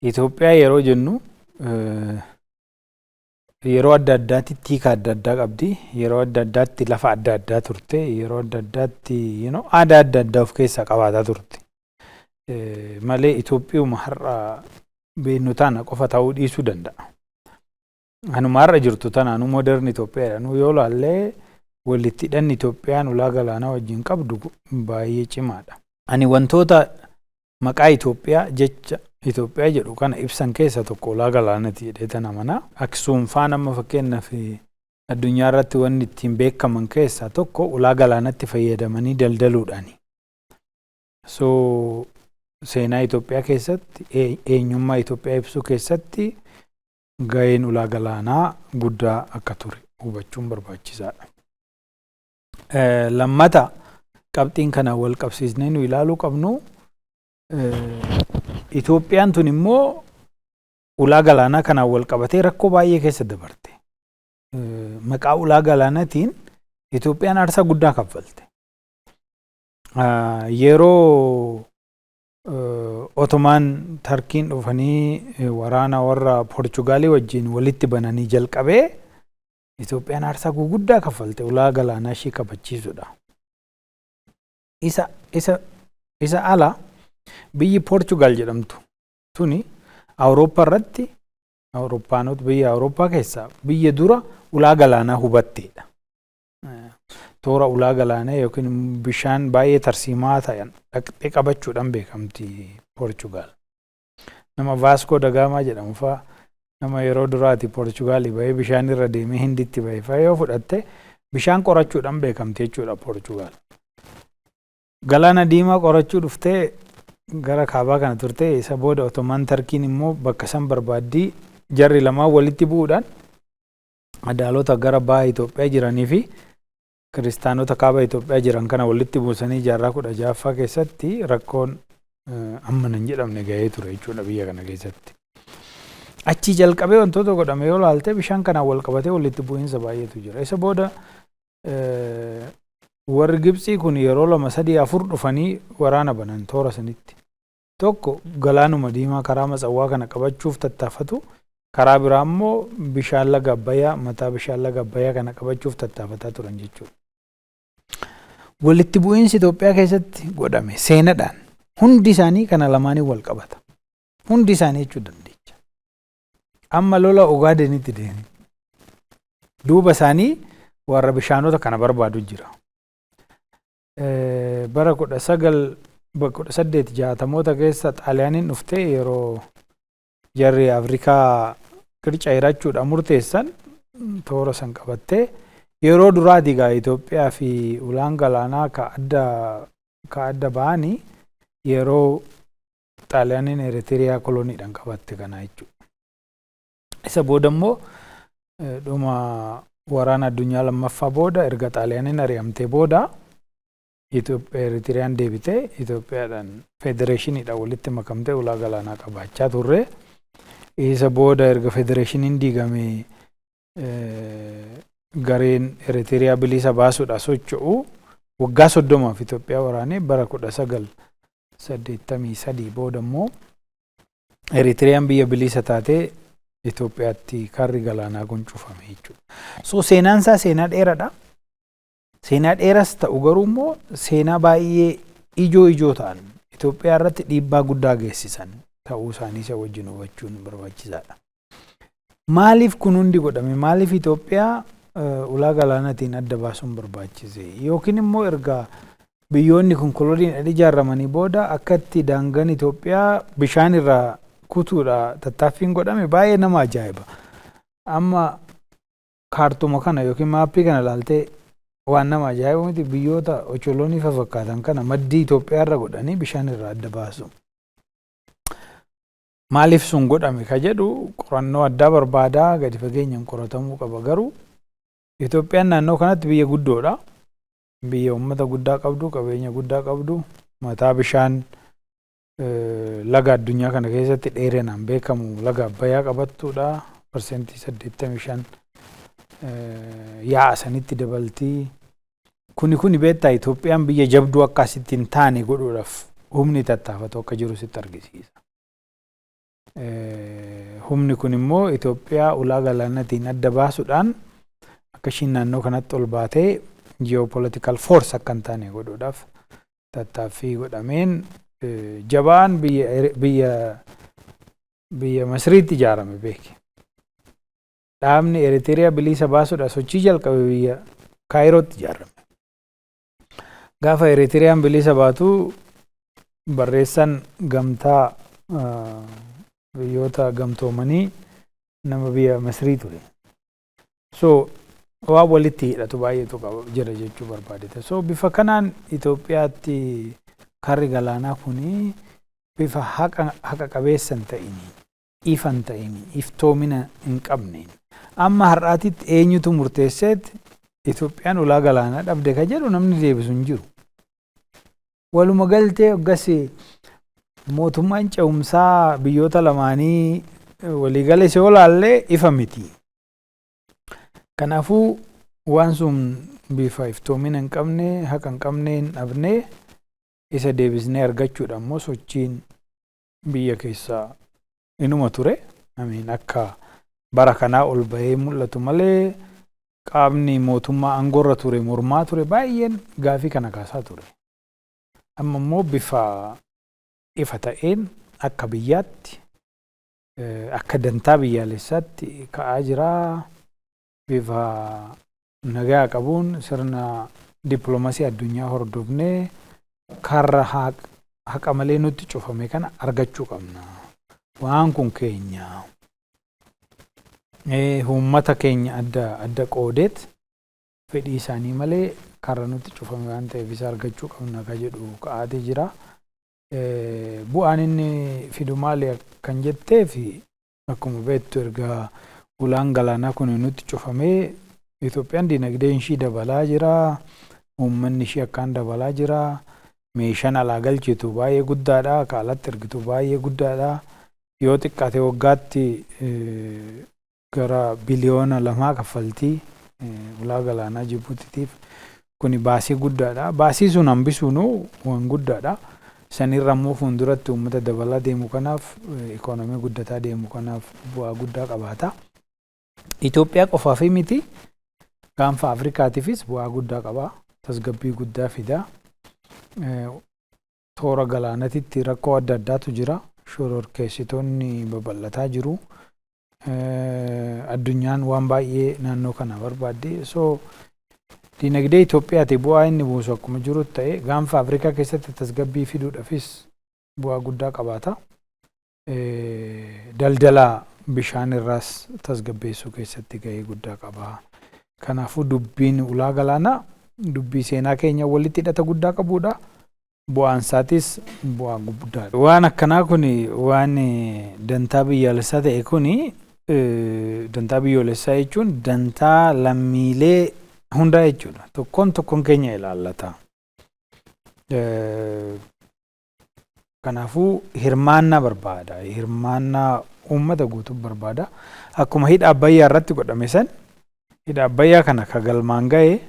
Itoophiyaa yeroo jennu yeroo adda addaatti tiika adda addaa qabdi. Yeroo adda addaatti lafa adda addaa turte. Yeroo adda addaatti aadaa adda addaa of keessaa qabaataa turte. Malee Itoophiyauma har'a beeknu tana qofa ta'uu dhiisuu danda'a. Anuma har'a jirtu tanaanu moderni Itoophiyaadha. Nu yoo ilaalle walitti hidhanni Itoophiyaan ulaa galaanaa wajjin qabdu baay'ee cimaadha. Ani wantoota maqaa Itoophiyaa jecha Itoophiyaa jedhu kana ibsan keessa tokko ulaa galaanaati jedhee tan amanaa. Aksuum faan amma fakkeenyaaf addunyaa irratti wanni ittiin beekaman keessaa tokko ulaa galaanatti fayyadamanii daldaluudhaani. So seenaa Itoophiyaa keessatti eenyummaa Itoophiyaa ibsuu keessatti gaheen ulaa galaanaa guddaa akka ture hubachuun barbaachisaadha. Lammata qabxiin kana wal qabsiisnee nu ilaaluu qabnu Itoophiyaan tun immoo ulaa galaanaa kanaan wal qabatee rakkoo baay'ee keessa dabarte. Maqaa ulaa galaanaatiin Itoophiyaan aarsaa guddaa kaffalte. Yeroo Otomaan Tarkiin dhufanii waraana warra Poorchugaalii wajjin walitti bananii jalqabee Itoophiyaan aarsaa guddaa kaffalte ulaa galaanaa ishee kabachiisuudha. Isa ala biyyi Poorchugaal jedhamtu tuni Awurooppaa irratti Awurooppaanota biyya Awurooppaa keessaa biyya dura ulaa galaanaa hubatteedha. Toora ulaa galaanaa yookiin bishaan baay'ee tarsiimaa ta'an dhaqxee qabachuudhaan beekamti Poorchugaal. Nama Vaaskoo da Gaamaa jedhamu fa'a nama yeroo duraati Poorchugaalii bahee bishaan irra deemee Hinditti bahee fa'a yoo fudhatte bishaan qorachuudhaan beekamti jechuudha Poorchugaal. Galaana diimaa qorachuu dhuftee gara kaabaa kana turte. Isa booda Otomaan Tarkiin immoo bakka san barbaaddii jarri lamaan walitti bu'uudhaan adaalota gara baha Itoophiyaa jiranii fi kiristaanota kaaba Itoophiyaa jiran kana walitti buusanii jaarraa 16ffaa keessatti rakkoon ammana hin jedhamne gahee ture jechuudha biyya kana keessatti. Achi jalqabee wantoota godhame yoo ilaalte bishaan kanaan wal qabatee walitti bu'iinsa baay'eetu jira. Isa booda warri Gibxii kun yeroo 2, 3, 4 dhufanii waraana banan toora sanitti. Tokko galaanuma diimaa karaa Matsawwaa kana qabachuuf tattaafatu. Karaa biraa immoo bishaan laga Abbayyaa mataa bishaan laga Abbayyaa kana qabachuuf tattaafataa turan jechuudha. Walitti bu'iinsi Itoophiyaa keessatti godhame seenaadhaan hundi isaanii kana lamaanii wal qabata. Hundi isaanii jechuu dandeenya. Amma lola Ogaadenitti deemi. Duuba isaanii warra bishaanota kana barbaadu jira. Bara 1860moota keessa Xaaliyaaniin dhuftee yeroo jarri Afrikaa qirca hirachuudhaan murteessan toora san qabattee yeroo duraati gaa Itoophiyaa fi ulaan galaanaa ka adda ba'anii yeroo Xaaliyaaniin Eritiriyaa koloniidhaan qabatte kana jechuudha. Isa booda immoo dhuma waraana addunyaa lammaffaa booda erga Xaaliyaaniin ari'amtee booda Eritiriyaan deebitee Itoophiyaadhaan federeeshiniidhaan walitti makamtee ulaa galaanaa qabaachaa turre. Isa booda erga federeeshiniin diigame gareen Eritiriyaa bilisa baasuudhaan socho'u waggaa 30 Itoophiyaa waraanee bara 1983 booda immoo Eritiriyaan biyya bilisa taatee Itoophiyaatti karri galaanaa kun cufame jechuudha. So seenaan isaa seenaa dheeraadha. Seenaa dheeras ta'u garuu immoo seenaa baay'ee ijoo ta'an Itoophiyaa irratti dhiibbaa guddaa geessisan ta'uu isaanii isa wajjin hubachuun barbaachisaadha. Maaliif kun hundi godhame? Maaliif Itoophiyaa ulaa galaanaatiin adda baasuun barbaachise? Yookiin immoo erga biyyoonni kun koloniidhaan ijaaramanii booda akkatti daangaan Itoophiyaa bishaan irraa kutuudha tattaaffiin godhame baay'ee nama ajaa'iba. Amma kaartuma kana yookiin maappii kana ilaaltee waan nama ajaa'ibu miti biyyoota ocholonii fakkaatan kana maddii Itoophiyaa irra godhanii bishaan irraa adda baasu. Maaliif sun godhame ka jedhu qorannoo addaa barbaadaa gadi fageenyaan qoratamuu qaba. Garuu Itoophiyaan naannoo kanatti biyya guddoodha. Biyya uummata guddaa qabdu, qabeenya guddaa qabdu, mataa bishaan laga addunyaa kana keessatti dheerinaan beekamu laga Abbayyaa qabattuudha. Parsentii 85 yaa'a sanitti dabaltii. Kuni beektaa Itoophiyaan biyya jabduu akkasitti hin taane godhuudhaaf humni tattaafatu akka jiru sitti argisiisa. Humni kun immoo Itoophiyaa ulaa galaanaatiin adda baasuudhaan akka ishiin naannoo kanatti ol baatee geopolitical force akka hin taane godhuudhaaf tattaaffii godhameen jabaan biyya Masriitti ijaarame beeke. Dhaabni Eritiriyaa bilisa baasuudhaaf sochii jalqabe biyya Kaayirootti ijaarame. Gaafa Eritiriyaan bilisa baatu barreessan gamtaa biyyoota gamtoomanii nama biyya Masrii ture. So waan walitti hidhatu baay'eetu jira jechuu barbaadete. So bifa kanaan Itoophiyaatti karri galaanaa kuni bifa haqa qabeessa hin ta'in, ifa hin ta'in, iftoomina hin qabneen. Amma har'aatitti eenyutu murteesseet Itoophiyaan ulaa galaanaa dhabde ka jedhu namni deebisu hin jiru. Waluma galtee hoggasii mootummaan ce'umsaa biyyoota lamaanii waliigala isee olaallee ifa miti. Kanaafuu waan sun bifa iftoomina hin qabne, haqa hin qabne hin dhabne isa deebisnee argachuudha immoo sochiin biyya keessaa inuma ture. Akka bara kanaa ol bahee mul'atu malee qaamni mootummaa aangoorra ture mormaa ture baay'een gaafii kana kaasaa ture. Amma immoo bifa ifa ta'een akka biyyaatti akka dantaa biyyaalessaatti ka'aa jira. Bifa nagaa qabuun sirna dippiloomaasii addunyaa hordofnee karra haqa malee nutti cufame kana argachuu qabna. Waan kun keenya uummata keenya adda qoodeet fedhii isaanii malee karra nutti cufame waan ta'eef isa argachuu qabna ka jedhu ka'aatee jira. Bu'aan inni fidu maali kan jetteef akkuma beektu erga ulaan galaanaa kun nutti cufamee Itoophiyaan dinagdeen ishii dabalaa jira, uummanni ishii akkaan dabalaa jira, meeshaan alaa galchitu baay'ee guddaadha, kaalatti ergitu baay'ee guddaadha. Yoo xiqqaate waggaatti gara biliyoona 2 kaffaltii ulaa galaanaa Jibuutiitiif kuni baasii guddaadha. Baasii sun hambisuun waan guddaadha. Sanirra immoo fuulduratti uummata dabalaa deemu kanaaf ikoonomii guddataa deemu kanaaf bu'aa guddaa qabaata. Itoophiyaa qofaaf miti gaanfa Afrikaatiifis bu'aa guddaa qaba. Tasgabbii guddaa fida. Toora galaanatitti rakkoo adda addaatu jira. Shororkeessitoonni babal'ataa jiru. Addunyaan waan baay'ee naannoo kana barbaadde. So dinagdee Itoophiyaati bu'aa inni buusu akkuma jiru ta'e gaanfa Afrikaa keessatti tasgabbii fiduudhaafis bu'aa guddaa qabaata. Daldala bishaan irraas tasgabbeessuu keessatti gahee guddaa qaba. Kanaafuu dubbiin ulaa galaanaa dubbii seenaa keenya walitti hidhata guddaa qabudha. Bu'aan isaatis bu'aa guddaadha. Waan akkanaa kun waan dantaa biyyaalessaa ta'e kun dantaa biyyoolessaa jechuun dantaa lammiilee hundaa jechuudha. Tokkoon keenya ilaallata. Kanaafuu hirmaannaa barbaada. Hirmaannaa uummata guutuu barbaada. Akkuma hidha Abbayyaa irratti godhame san hidha Abbayyaa kana ka galmaan ga'e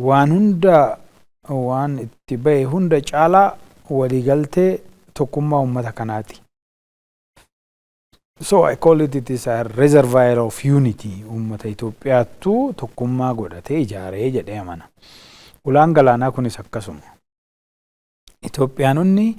waan itti ba'e hunda caalaa waliigaltee tokkummaa uummata kanaati. So I call it is a reservoir of unity. Uummata Itoophiyaattu tokkummaa godhatee ijaaree jedhee amana. Ulaan galaanaa kunis akkasuma. Itoophiyaanonni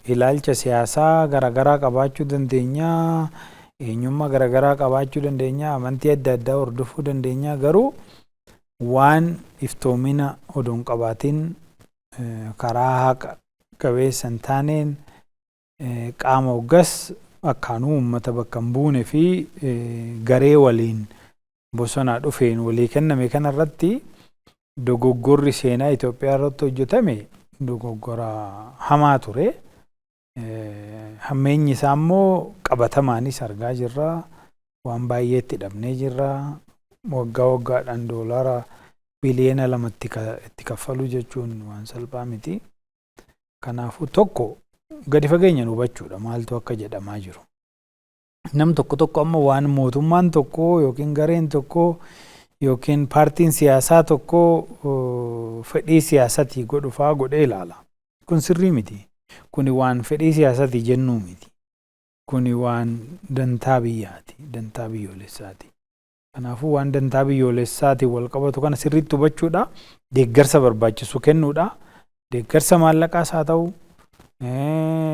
ilaalcha siyaasaa garaagaraa qabaachuu dandeenya, eenyummaa garaagaraa qabaachuu dandeenya, amantii adda addaa hordofuu dandeenya. Garuu waan iftoomina odoon qabaatiin karaa haqa qabeessa hin taaneen qaama hoggas akkaanuu uummata bakka hin buune fi garee waliin bosonaa dhufeen walii kenname kanarratti dogoggorri seenaa Itoophiyaa irratti hojjetame dogoggora hamaa ture. Hammeenyi isaa immoo qabatamaanis argaa jirra. Waan baay'eetti dhabnee jirra. Waggaadhaan doolaara biliyoona 2 itti kaffalu jechuun waan salphaa miti. Kanaafuu tokko gadi fageenya hubachuudha maaltu akka jedhamaa jiru. Nam tokko amma waan mootummaan tokko yookiin gareen tokko yookiin paartiin siyaasaa tokko fedhii siyaasatii godhufaa godhee ilaala. Kun sirrii miti. Kuni waan fedhii siyaasaati jennuu miti. Kuni waan dantaa biyyaati, dantaa biyyoolessaati. Kanaafuu waan dantaa biyyoolessaati wal qabatu kana sirriitti hubachuudha. Deeggarsa barbaachisu kennuudha. Deeggarsa maallaqaas haa ta'u,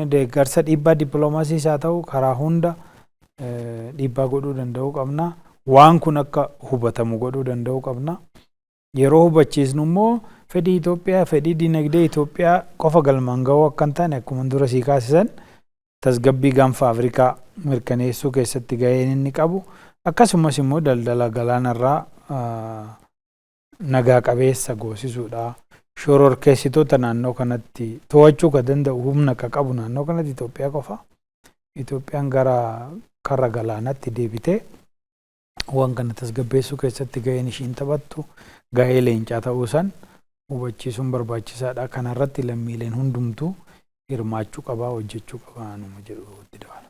deeggarsa dhiibbaa dippiloomaasiis haa ta'u karaa hunda dhiibbaa godhuu danda'uu qabna. Waan kun akka hubatamu godhuu danda'uu qabna. Yeroo hubachiisnu immoo fedhii Itoophiyaa, fedhii dinagdee Itoophiyaa qofa galmaan ga'uu akka hin taane akkuma dura sii kaasisan tasgabbii gaanfa Afrikaa mirkaneessuu keessatti gaheen inni qabu. Akkasumas immoo daldala galaanarraa nagaa qabeessa goosisuudha. Shororkeessitoota naannoo kanatti to'achuu kan danda'u humna akka qabu naannoo kanatti Itoophiyaa qofa. Itoophiyaan gara karra galaanaatti deebitee waan kana tasgabbeessuu keessatti gaheen ishiin taphattu gahee leencaa ta'uu san hubachiisuun barbaachisaadha. Kanarratti lammiileen hundumtuu hirmaachuu qabaa, hojjechuu qabaa numa jedhu itti dabala.